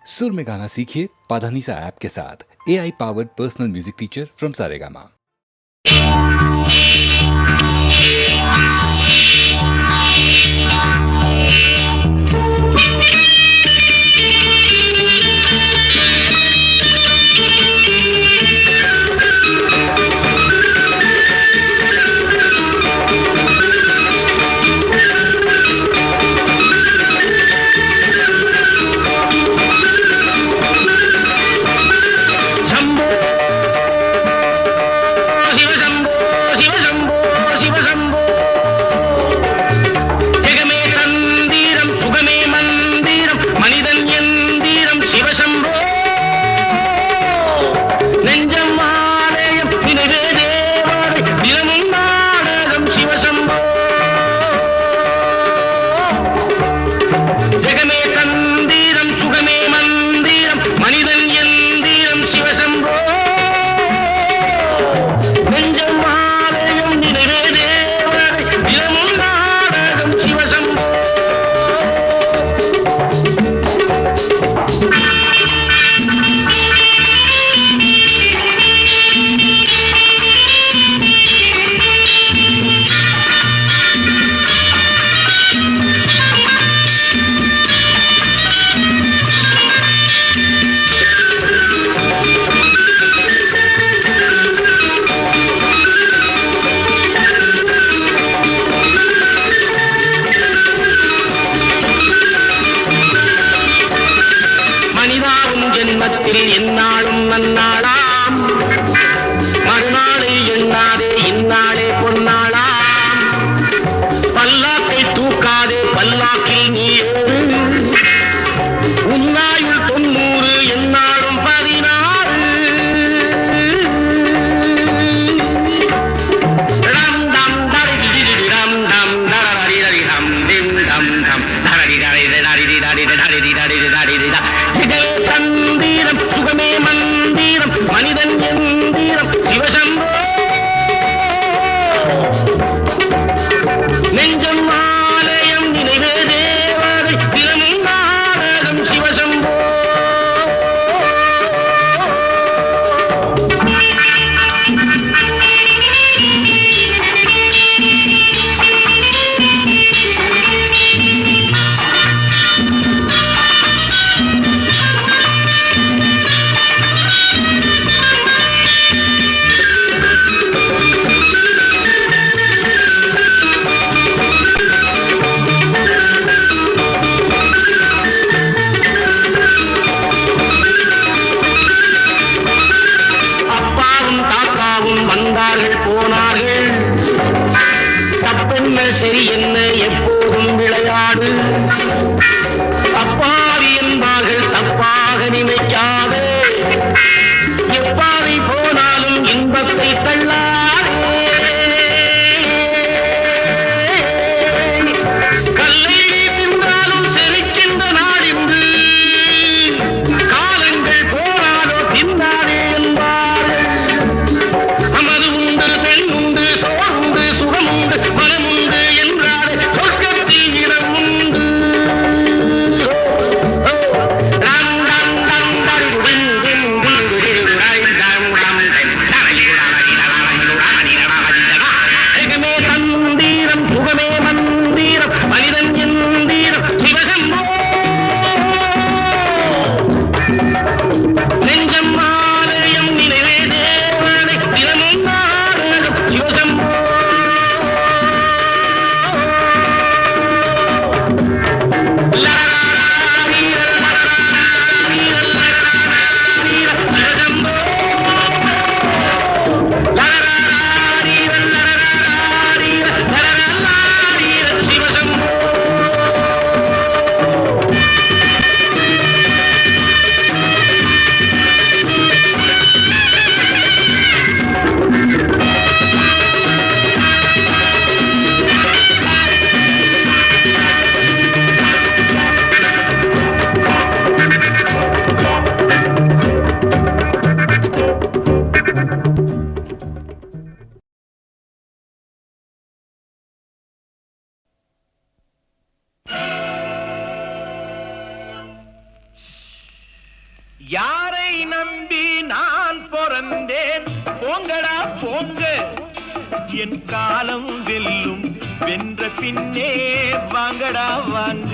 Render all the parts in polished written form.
सुर में गाना सीखिए पाधानीसा ऐप के साथ। AI powered personal music teacher from Saregama. என்னாலும் நன்னாளாம் மறுநாளை எண்ணாதே இந்நாளே பொன்னாளாம் பல்லாக்கை தூக்காதே பல்லாக்கில் நீ ஏறு உன்னாயுள் 90 என்னாலும் 16 ரம் டம் தரி ரம் டம் தரி தரி ரம் திம் டம் டம் தரி தரி தரி தரி தரி தரி தரி தந்திரம் சுகமே மந்திரம் மனிதன் எந்திரம் சிவசம்போ நெஞ்சம் ஆலயம் நினைவே தேவதை தினமும் நாடகம் சிவசம்போ யாரை நம்பி நான் பிறந்தேன்? போங்கடா போங்க, என் காலம் வெல்லும். வென்ற பின்னே வாங்கடா வாங்க.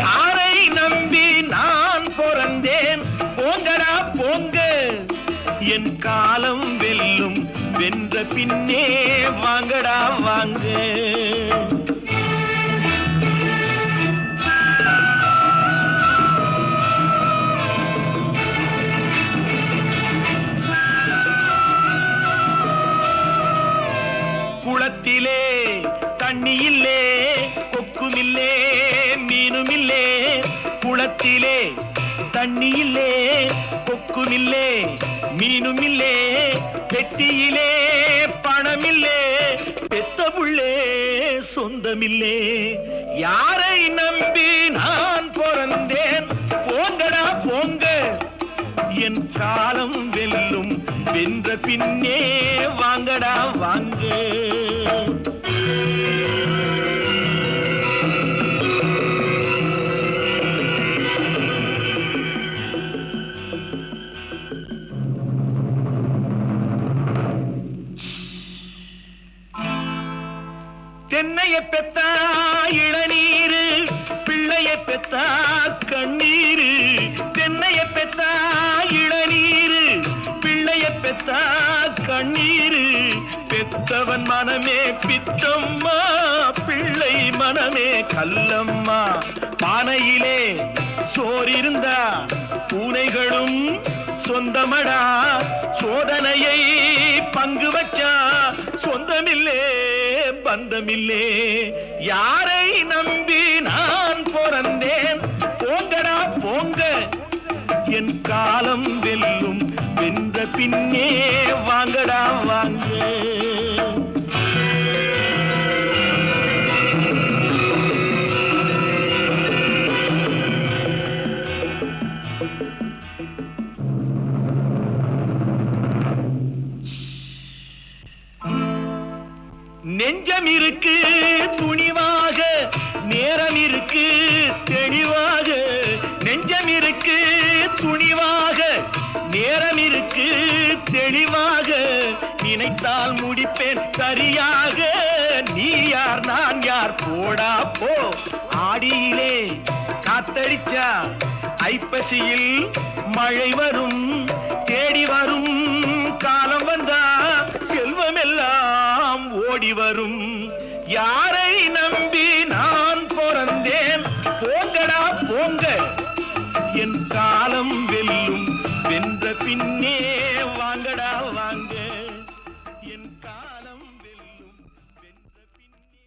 யாரை நம்பி நான் பிறந்தேன்? போங்கடா போங்க, என் காலம் வெல்லும். வென்ற பின்னே வாங்கடா வாங்க. குளத்திலே தண்ணி இல்லே, கொக்குமில்லே, மீனுமில்லே. குளத்திலே தண்ணி இல்லே, கொக்குமில்லே, மீனுமில்லே. பெட்டியிலே பணமில்லே, பெத்த புள்ளே சொந்தமில்லே. யாரை நம்பி நான் பிறந்தேன்? போங்கடா போங்க, என் காலம் வெல்லும். வென்ற பின்னே வாங்கடா வாங்க. தென்னைய பெத்தா இளநீரு, பிள்ளைய பெத்தா கண்ணீரு. தென்னைய பெத்தா இளநீரு, பிள்ளைய பெத்தா கண்ணீரு. பெத்தவன் மனமே பித்தம்மா, பிள்ளை மனமே கல்லம்மா. பானையிலே சோறிருந்தா பூனைகளும் சொந்தமடா. சோதனையை பங்கு வச்சா சொந்தமில்லே பந்தமில்லே. யாரை நம்பி நான் பிறந்தேன்? போங்கடா போங்க, என் காலம் வெல்லும். வென்ற பின்னே வாங்கடா வாங்க. நெஞ்சம் இருக்கு துணிவாக, நேரம் இருக்கு தெளிவாக. நெஞ்சம் இருக்கு துணிவாக, நேரம் இருக்கு தெளிவாக. நினைத்தால் முடிப்பேன் சரியாக. நீ யார் நான் யார் போடா போ. ஆடியிலே காத்தடிச்சா ஐப்பசியில் மழை வரும். தேடி வரும் காலம் வந்தா செல்வமெல்லாம் ஓடி வரும். யாரை நம்பி நான் பிறந்தேன்? போங்கடா போங்க, என் காலம் வெல்லும். வென்ற பின்னே வாங்கடா வாங்க, என் காலம் வெல்லும். வென்ற பின்னே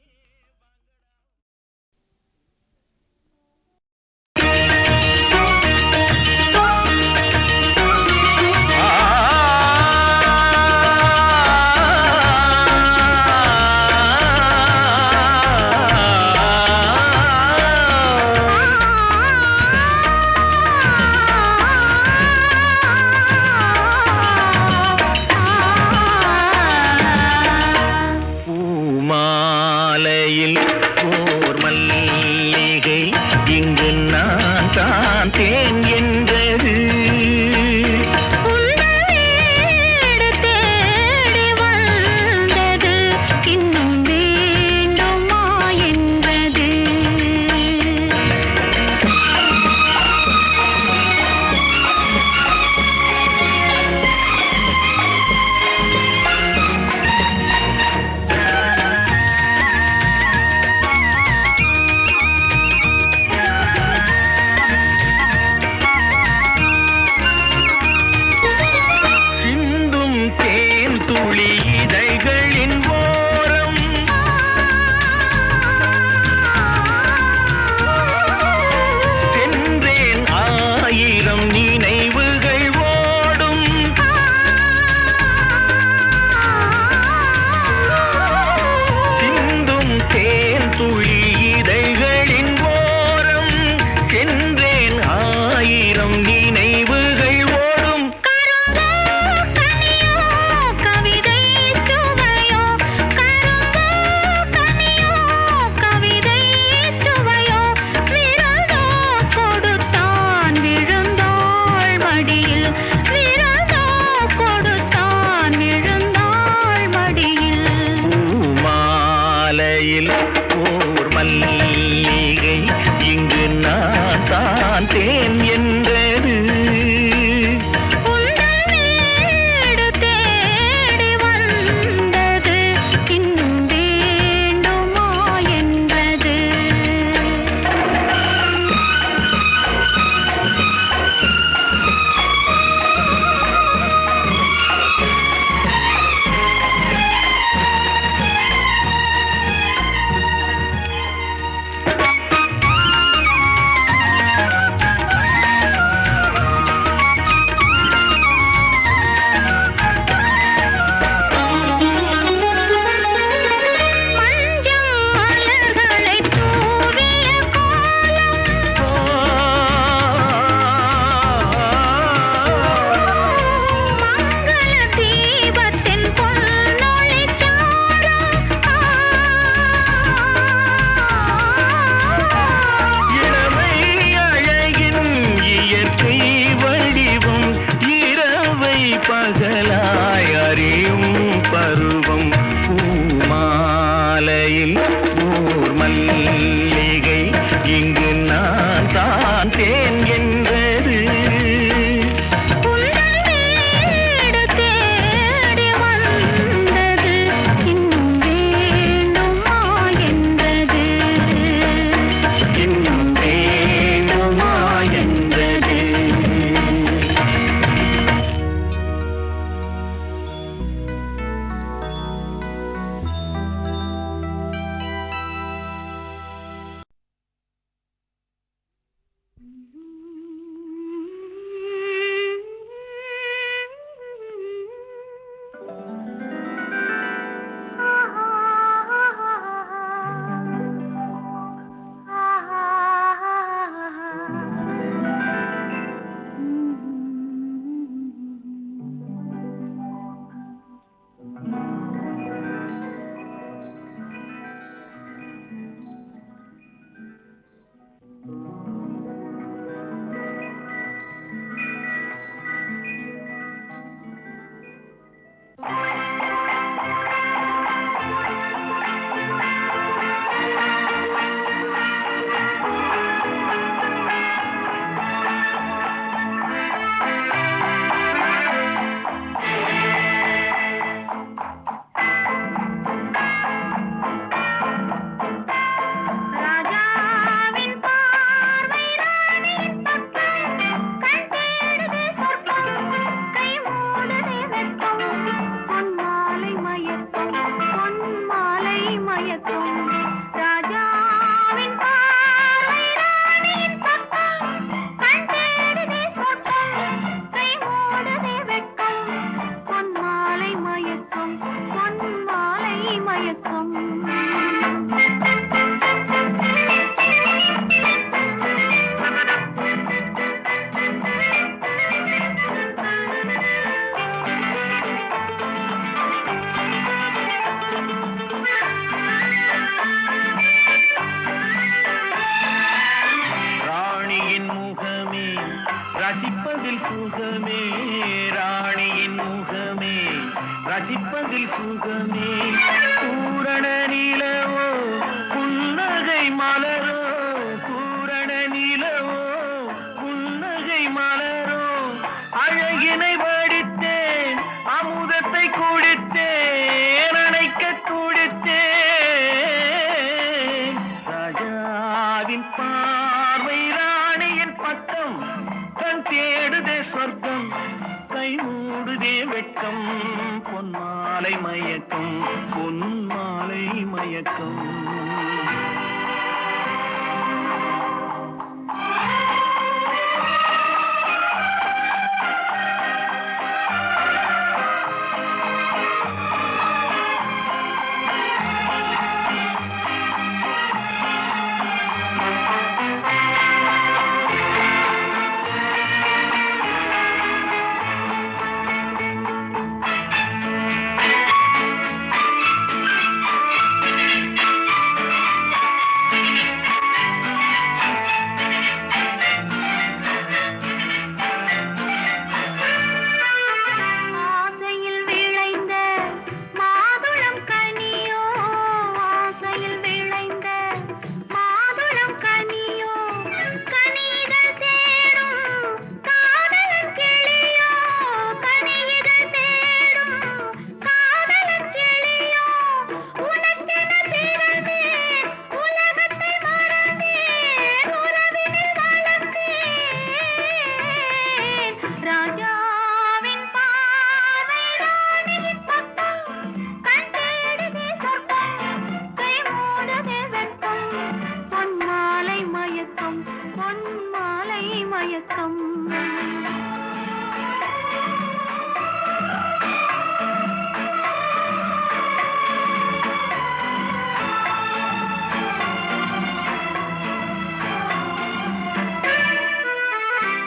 மயக்கம்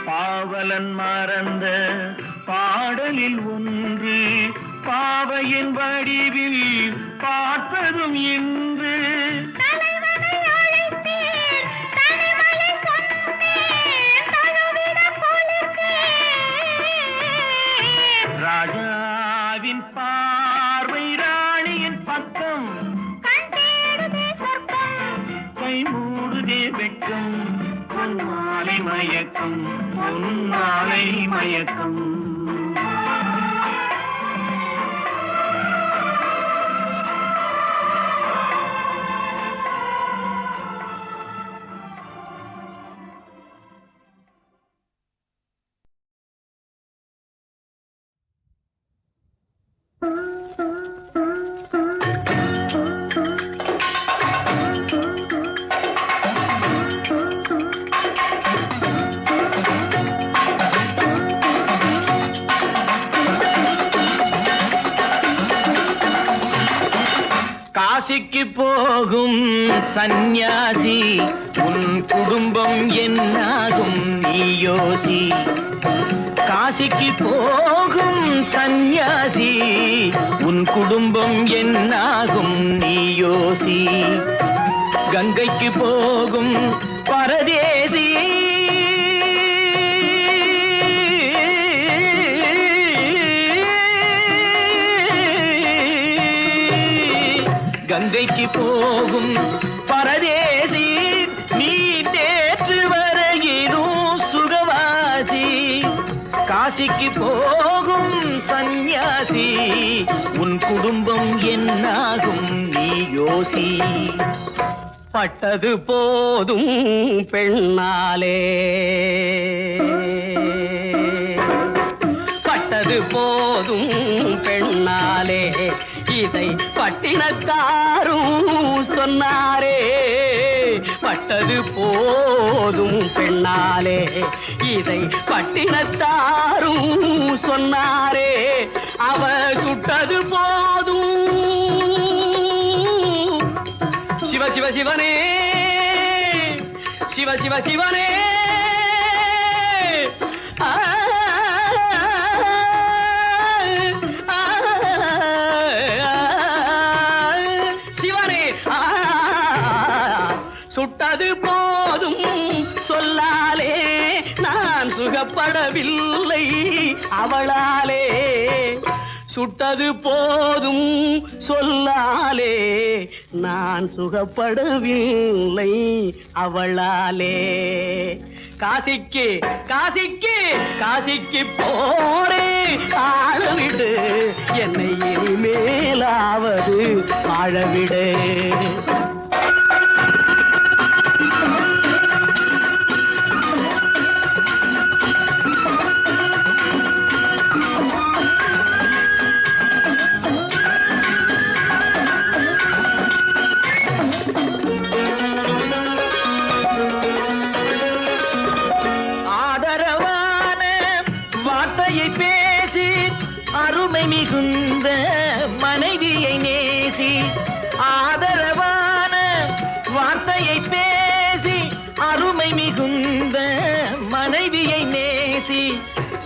பாவலன் மறந்த பாடலில் ஒன்று பாவையின் வடிவில் பார்த்ததும் இன்று ராஜாவின் பார்வை ராணியின் பக்கம் கை மூடுதே வெட்கம் பொன்மாலை மயக்கம் பொன்மாலை மயக்கம் காசிக்கு போகும் சந்நியாசி உன் குடும்பம் என்னாகும் நீ யோசி காசிக்கு போகும் சந்நியாசி உன் குடும்பம் என்னாகும் நீ யோசி கங்கைக்கு போகும் பரதேசி கங்கைக்கு போகும் பரதேசி நீ நேற்று வரையிலும் சுகவாசி காசிக்கு போகும் சந்நியாசி உன் குடும்பம் என்னாகும் நீ யோசி பட்டது போதும் பெண்ணாலே பட்டது போதும் பெண்ணாலே இதை பட்டினக்காரும் சொன்னாரே பட்டது போதும் பெண்ணாலே இதை பட்டினத்தாரும் சொன்னாரே அவ சுட்டது போதும் சிவ சிவ சிவனே சிவ சிவ சிவனே சுட்டது போதும் சொல்லாலே நான் சுகப்படவில்லை அவளாலே சுட்டது போதும் சொல்லாலே நான் சுகப்படவில்லை அவளாலே காசிக்கு காசிக்கு காசிக்கு போரே ஆளவிடு என்னை இனிமேலாவது வாழவிடு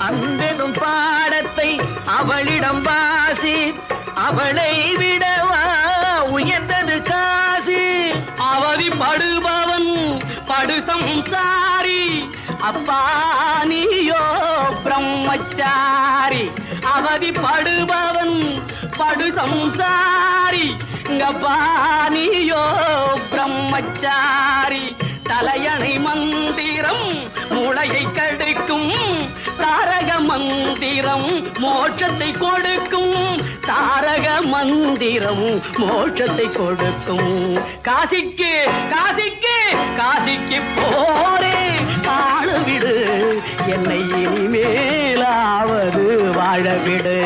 அன்பெனும் பாடத்தை அவளிடம் வாசி, அவளை விடவா உயர்ந்தது காசி. அவதிப்படுபவன் படு சம்சாரி, அப்பா நீயோ பிரம்மச்சாரி. அவதிப்படுபவன் படு சம்சாரி, அப்பா நீயோ பிரம்மச்சாரி. தலையணை மந்திரம் மூளையை கடுக்கும், தாரக மந்திரம் மோட்சத்தை கொடுக்கும். தாரக மந்திரம் மோட்சத்தை கொடுக்கும். காசிக்கு காசிக்கு காசிக்கு போரே ஆளவிடு, என்னை இனிமேலாவது வாழவிடு.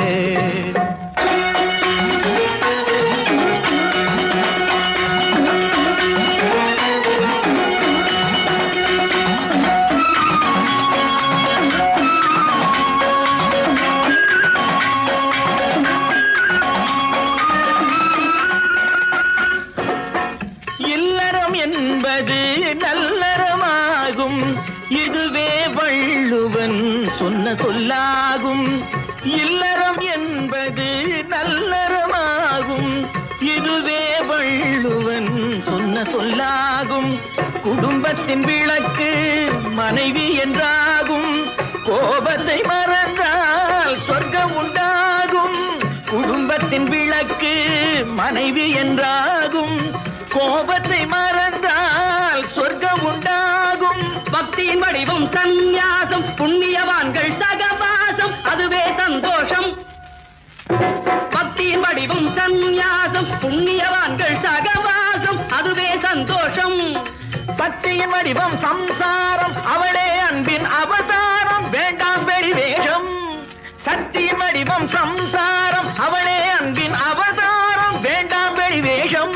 நல்லறமாகும், இதுவே வள்ளுவன் சொன்ன சொல்லாகும். இல்லறம் என்பது நல்லறமாகும், இதுவே வள்ளுவன் சொன்ன சொல்லாகும். குடும்பத்தின் விளக்கு மனைவி என்றாகும், கோபத்தை மறந்தால் சொர்க்கம் உண்டாகும். குடும்பத்தின் விளக்கு மனைவி என்றாகும், கோபத்தை மறந்தால் சொர்க்கம் உண்டாகும். பக்தியின் வடிவம் சந்நியாசம், புண்ணியவான்கள் சகவாசம், அதுவே சந்தோஷம். பக்தியின் வடிவம் சந்நியாசம், புண்ணியவான்கள் சகவாசம், அதுவே சந்தோஷம். சக்தியின் வடிவம் சம்சாரம், அவளே அன்பின் அவதாரம், வேண்டாம் வெளிவேஷம். சக்தியின் வடிவம் சம்சாரம், அவளே அன்பின் அவதாரம், வேண்டாம் வெளிவேஷம்.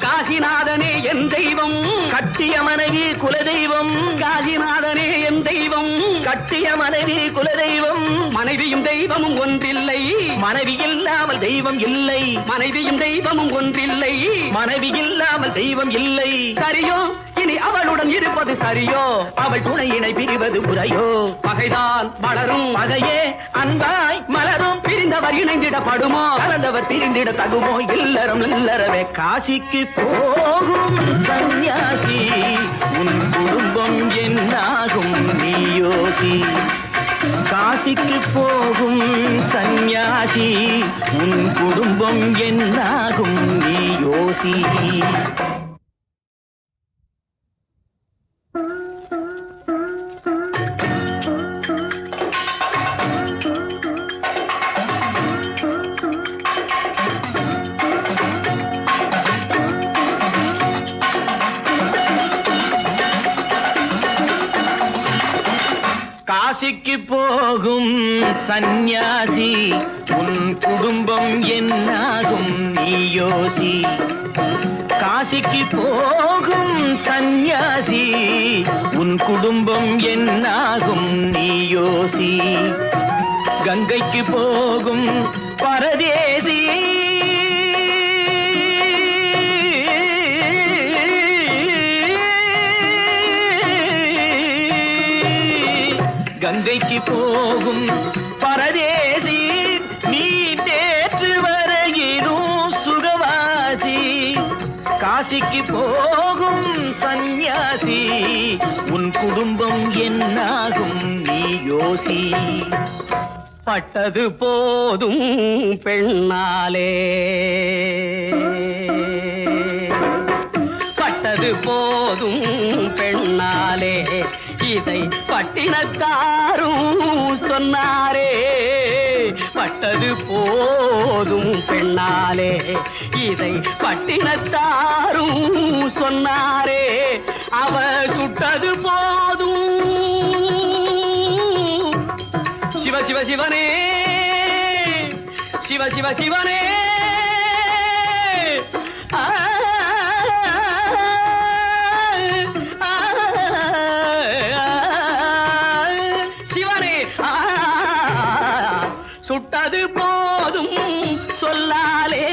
காசிநாதனே என் தெய்வம், கட்டிய மனைவி குலதெய்வம். காசிநாதனே என் தெய்வம், கட்டிய மனைவி குலதெய்வம். மனைவியும் தெய்வமும் ஒன்றில்லை, மனைவி இல்லாமல் தெய்வம் இல்லை. மனைவியும் தெய்வமும் ஒன்றில்லை, மனைவி இல்லாமல் தெய்வம் இல்லை. சரியோ இனி அவளுடன் இருப்பது சரியோ, அவள் துணையினை பிரிவது முறையோ. பகைதான் வளரும், பகையே அன்பாய் மலரும். பிரிந்தவர் இணைந்திடப்படுமோ, கலந்தவர் பிரிந்திட தகுமோ. இல்லறம் இல்லறவே காசிக்கு போகும் சன்னியாசி, உன் குடும்பம் என்னாகும் நீயோசி. காசிக்கு போகும் சன்னியாசி, உன் குடும்பம் என்னாகும் நீயோசி. காசிக்கு போகும் சந்நியாசி, உன் குடும்பம் என்னாகும் நீயோசி. காசிக்கு போகும் சந்நியாசி, உன் குடும்பம் என்னாகும் நீயோசி. கங்கைக்கு போகும் பரதேசி, கங்கைக்கு போகும் பரதேசி, நீ நேற்று வரையிலும் சுகவாசி. காசிக்கு போகும் சந்நியாசி, உன் குடும்பம் என்னாகும் நீயோசி. பட்டது போதும் பெண்ணாலே, பட்டது போதும் பெண்ணாலே, இதை பட்டினத்தாரும் சொன்னாரே. பட்டது போதும் பெண்ணாலே, இதை பட்டினத்தாரும் சொன்னாரே. அவ சுட்டது போதும் சிவ சிவ சிவனே, சிவ சிவ சிவனே. சிவனே சுட்டது போதும் சொல்லாலே,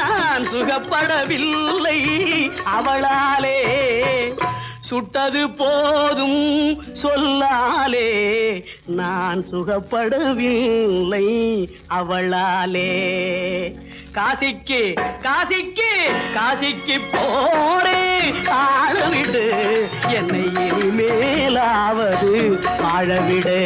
நான் சுகப்படவில்லை அவளாலே. சுட்டது போதும் சொல்லாலே நான் சுகப்படவில்லை அவளாலே. காசிக்கு காசிக்கு காசிக்கு போரே ஆளவிடு என்னை இனிமேலாவது வாழவிடு.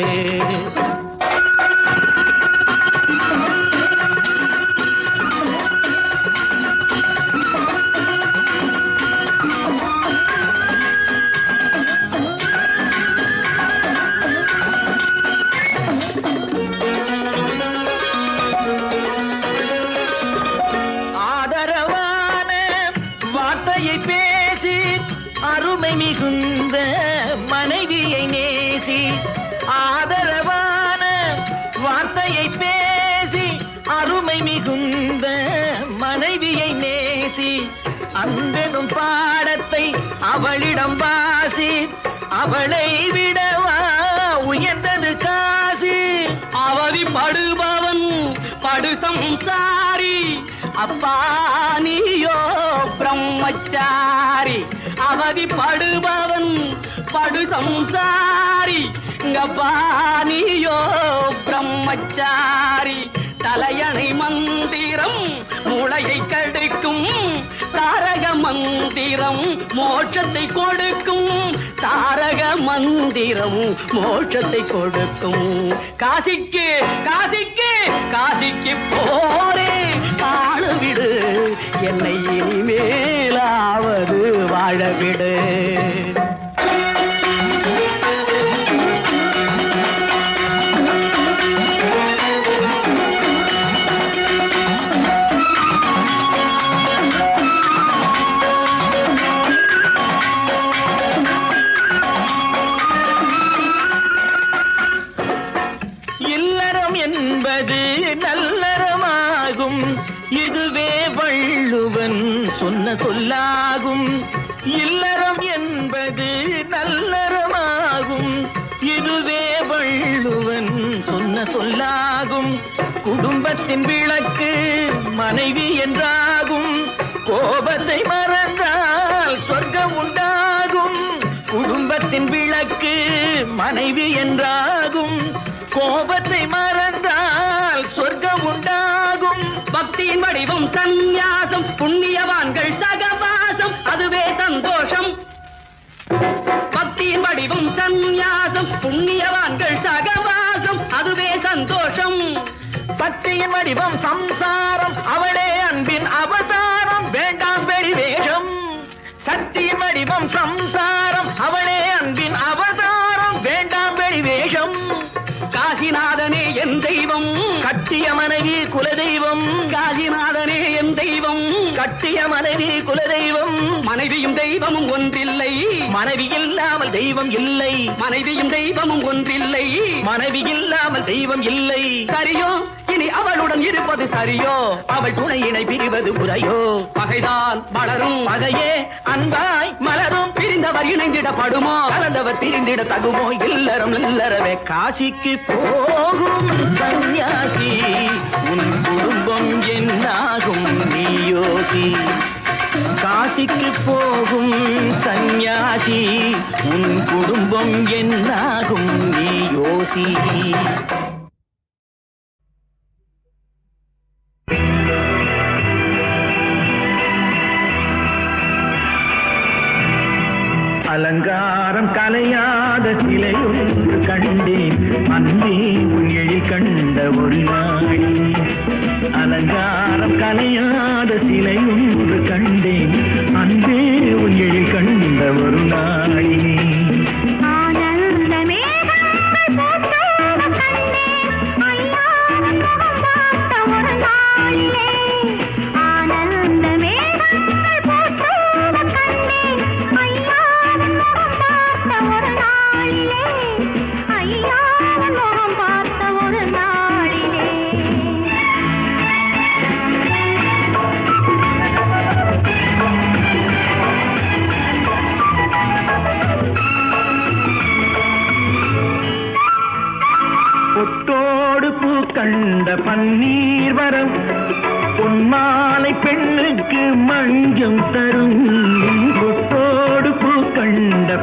அருமை மிகுந்த மனைவியை நேசி, ஆதரவான வார்த்தையை பேசி, அருமை மிகுந்த மனைவியை நேசி, அன்பெனும் பாடத்தை அவளிடம் வாசி, அவளை விடவா உயர்ந்தது காசி. அவதிப்படுபவன் படு சம்சாரி, அப்பா நீயோ பிரம்மச்சாரி. அவதிப்படுபவன் படு சம்சாரி, அப்பா நீயோ பிரம்மச்சாரி. தலையணை மந்திரம் மூளையை கெடுக்கும், தாரக மந்திரம் மோட்சத்தை கொடுக்கும், தாரக மந்திரம் மோட்சத்தை கொடுக்கும். காசிக்கு காசிக்கு காசிக்கு போரே ஆளவிடு என்னை இனிமேலாவது வாழவிடு. நல்லறமாகும், இதுவே வள்ளுவன் சொன்ன சொல்லாகும். இல்லறம் என்பது நல்லறமாகும், இதுவே வள்ளுவன் சொன்ன சொல்லாகும். குடும்பத்தின் விளக்கு மனைவி என்றாகும், கோபத்தை மறந்தால் சொர்க்கம் உண்டாகும். குடும்பத்தின் விளக்கு மனைவி என்றாகும், கோபத்தை மறந்தால் சொர்க்கம் உண்டாகும். பக்தியின் வடிவம் சந்நியாசம், புண்ணியவான்கள் சகவாசம், அதுவே சந்தோஷம். பக்தியின் வடிவம் சந்நியாசம், புண்ணியவான்கள் சகவாசம், அதுவே சந்தோஷம். சக்தியின் வடிவம் சம்சாரம், அவளே அன்பின் அவதாரம், வேண்டாம் வெளிவேஷம். சக்தியின் வடிவம் சம்சாரம், அவளே அன்பின் அவதாரம், வேண்டாம் வெளிவேஷம். காசிநாதனே என் தெய்வம், கட்டிய மனைவி குலதெய்வம். காசிநாதனே என் தெய்வம், கட்டிய மனைவி குலதெய்வம். மனைவியும் தெய்வமும் ஒன்றில்லை, மனைவி இல்லாமல் தெய்வம் இல்லை. மனைவியும் தெய்வமும் ஒன்றில்லை, மனைவி இல்லாமல் தெய்வம் இல்லை. சரியோ இனி அவளுடன் இருப்பது சரியோ, அவள் துணையினை பிரிவது முறையோ. பகைதான் மலரும், பகையே அன்பாய் மலரும். பிரிந்தவர் இணைந்திடப்படுமோ, கலந்தவர் பிரிந்திட தகுமோ. இல்லறம் இல்லறவே காசிக்கு போகும் சந்நியாசி, உன் குடும்பம் என்னாகும் நீ யோசி. காசிக்கு போகும் சந்நியாசி, உன் குடும்பம் என்னாகும் நீ யோசி. அலங்காரம் கலையாத சிலை ஒன்று கண்டேன், அன்பே உன் எழில் கண்ட ஒரு நாளி. அலங்காரம் கலையாத சிலை ஒன்று கண்டேன், அன்பே உன் எழில் கண்ட ஒரு நாளி. பொட்டோடு பூ கண்ட பன்னீர் வரம், பொன்மாலை பெண்ணுக்கு மஞ்சம் தரும். பொட்டோடு பூ கண்ட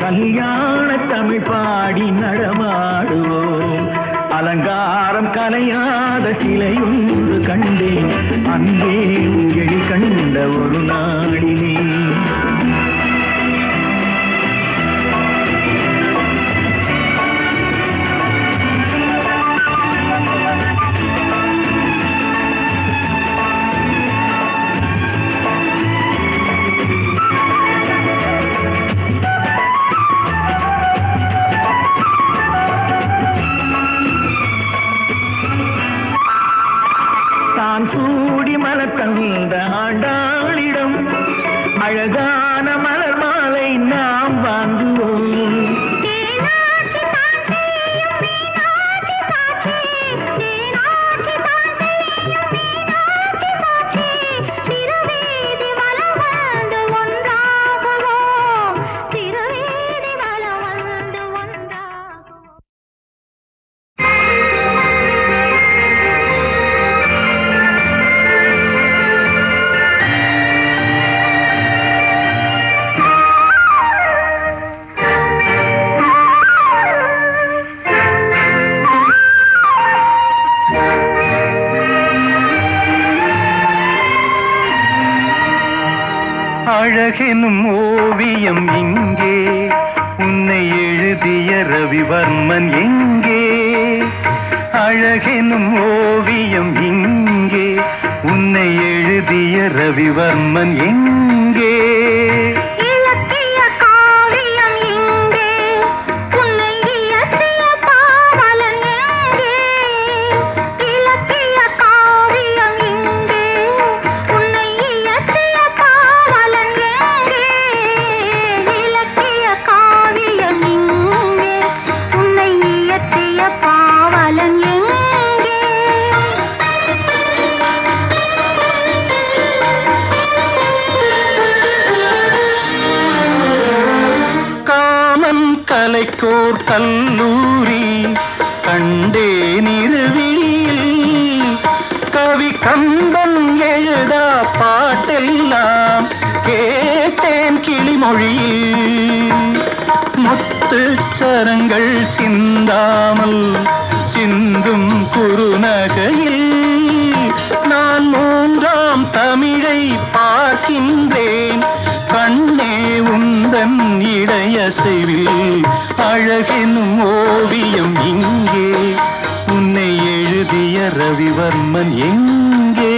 கல்யாண தமிழ் பாடி நடமாடுவோம். அலங்காரம் கலையாத சிலையொன்று கண்டேன், அன்பே உங்கள் கண்ட ஒரு நாளிலே. தான் சூடி மலர் தந்த ஆண்டாளிடம் அழகான மலர் மாலை நாம் வாங்குவோம். அழகெனும் ஓவியம் இங்கே, உன்னை எழுதிய ரவிவர்மன் எங்கே? அழகெனும் ஓவியம் இங்கே, உன்னை எழுதிய ரவிவர்மன் எங்கே? கலைக்கோர் கல்லூரி கண்டேன் இரவில், கவி கம்பன் எழுதா பாட்டெல்லாம் கேட்டேன் கிளிமொழியில். முத்துச்சரங்கள் சிந்தாமல் சிந்தும் குறுநகையில் நான் மூன்றாம் தமிழை பார்க்கின்றேன், கண்ணே உந்தன் இடையசைவில். அழகெனும் ஓவியம் இங்கே, உன்னை எழுதிய ரவிவர்மன் எங்கே?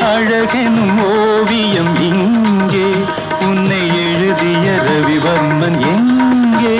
அழகெனும் ஓவியம் இங்கே, உன்னை எழுதிய ரவிவர்மன் எங்கே?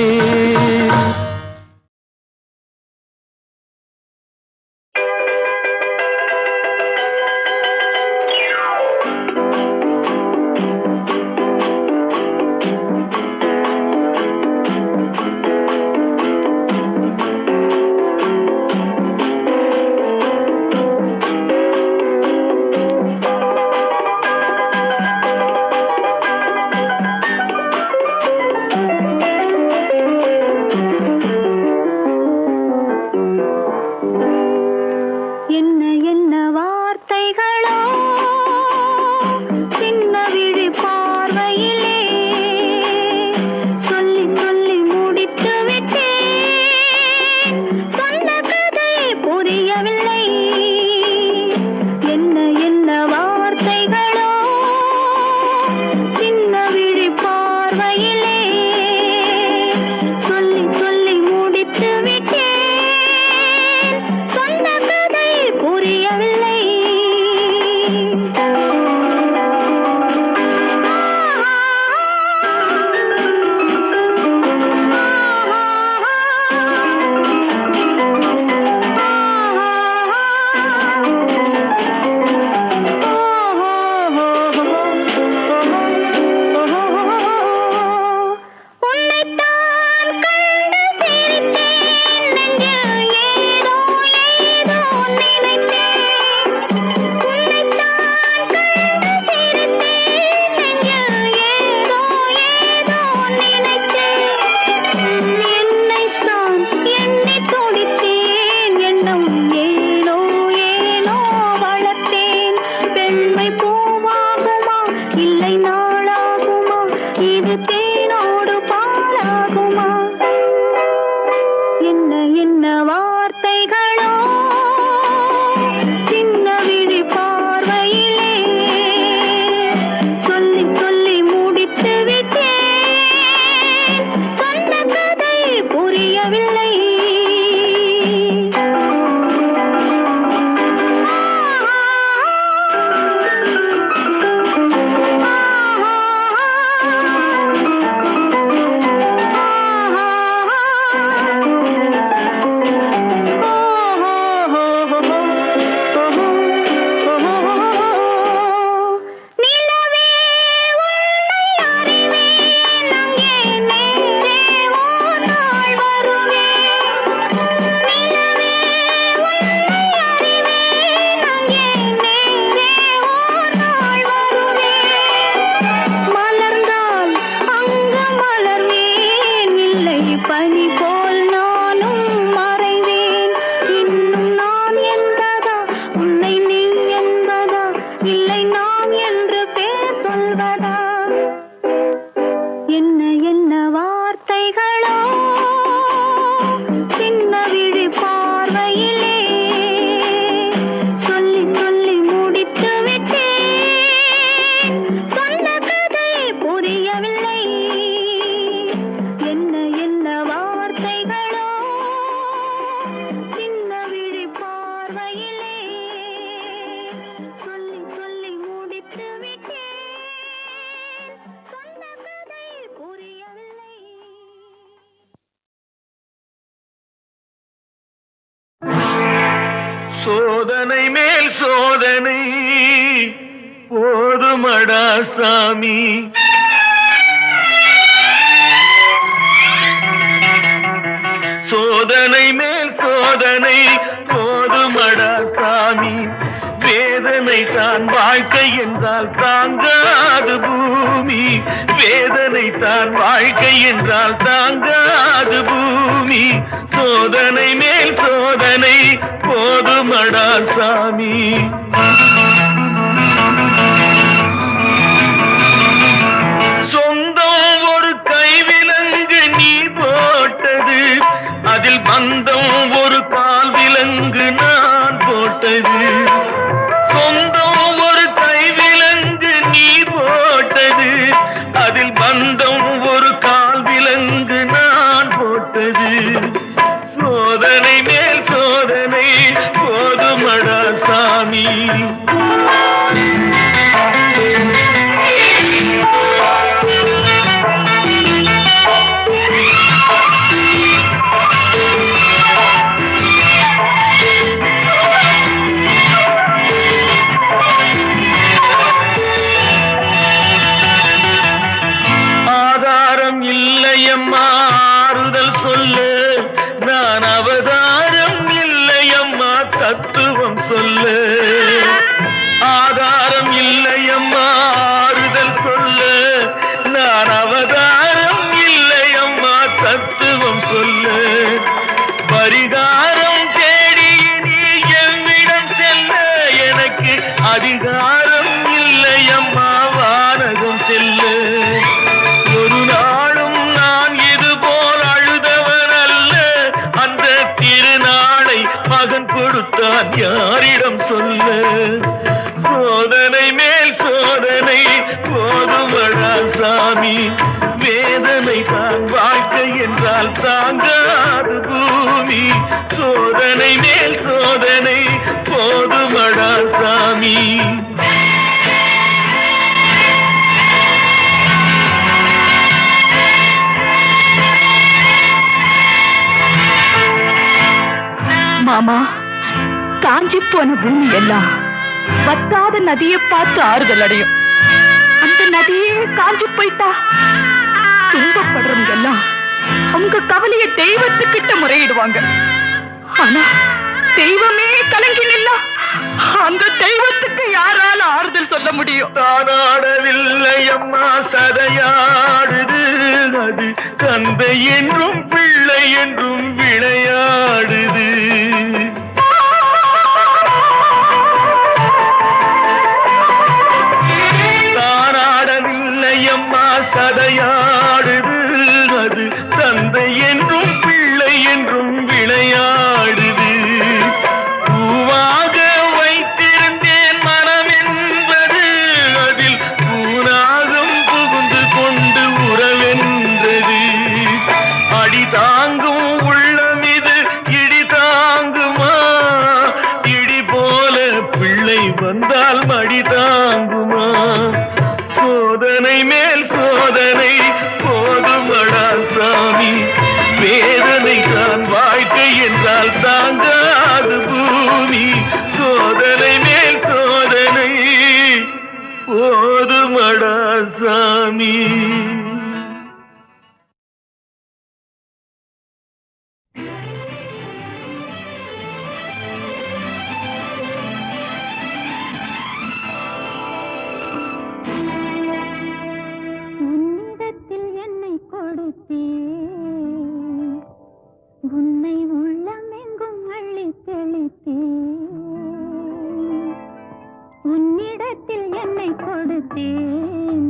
சோதனை மேல் சோதனை போதுமடா சாமி. சோதனை மேல் சோதனை போதுமடா சாமி. வேதனை தான் வாழ்க்கை என்றால் தாங்காது பூமி. வேதனை தான் வாழ்க்கை என்றால் தாங்காது பூமி. சோதனை மேல் சோதனை போதுமடா சாமி. சொந்தம் ஒரு கைவிலங்கு நீ போட்டது, அதில் பந்தம் ஒரு கால் விலங்கு நான் போட்டது. சொந்தம் ஒரு கைவிலங்கு நீ போட்டது, அதில் பந்தம் ஒரு கால் விலங்கு நான் போட்டது. சோதனை மேல் சோதனை போதுமடா சாமி. ஆறுதல் சொல்ல நான் அவதாரம் இல்லையம்மா தத்துவம் சொல்ல. ஆதாரம் இல்லையம்மா ஆறுதல் சொல்ல நான் அவதாரம் இல்லையம்மா தத்துவம் சொல்ல. பரிகாரம் தேடி நீ எவ்விடம் செல்ல எனக்கு அதிகாரம் இல்லையம்மா வானகம் செல்ல. ஒரு நாளும் நான் இது போல் அழுதவன் அல்ல. அந்த திருநாளை மகன் கொடுத்தான் யாரிடம் சொல்ல. சோதனை மேல் சோதனை போதுமடா சாமி. வேதனை தான் வாழ்க்கை என்றால் தாங்காது பூமி. சோதனை மேல் சோதனை போதுமடா சாமி. மாமா, காஞ்சி போன பூமி எல்லாம் வத்தாத நதியை பார்த்து ஆறுதல் அடையும். அந்த நதியே காஞ்சி போயிட்டா துன்பப்படுறவங்க எல்லாம் அவங்க கவலைய தெய்வத்துக்கிட்ட முறையிடுவாங்க. ஆனா தெய்வமே கலங்கி நின்னா அந்த தெய்வத்துக்கு யாரால ஆறுதல் சொல்ல முடியும்? தானாடவில்லை அம்மா சதையாடுது, அது தந்தை என்றும் பிள்ளை என்றும் விளையாடுது. தானாடவில்லை அம்மா சதையாடுது, அது தந்தை என்றும் பிள்ளை என்றும் விளையாடுது. பூவாக வைத்திருந்தேன் மனம் என்பது அதில் பூனாகம் புகுந்து கொண்டு உறவென்றது. அடி தாங்கும் உள்ளம் இது இடி தாங்குமா? இடி போல பிள்ளை வந்தால் மடி தாங்குமா? சோதனை மேல் சோதனை போதுமடா சாமி. வேதனை தான் வாழ்க்கை என்றால் தாங்காது பூமி. சோதனை மேல் சோதனை போதுமடா சாமி. உன்னிடத்தில் என்னை கொடுத்தேன், உன்னை உள்ளமெங்கும் அள்ளி தெளித்தேன். உன்னிடத்தில் என்னை கொடுத்தேன்,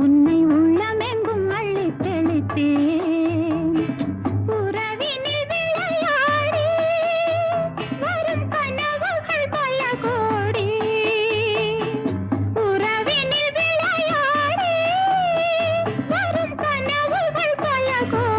உன்னை உள்ளமெங்கும் அள்ளி தெளித்தேன். உறவினில் விளையாடி வரும் கனவுகள் பல கோடி. உறவினில் விளையாடி வரும் கனவுகள் பல கோடி.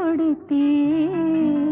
கொடுத்தேன்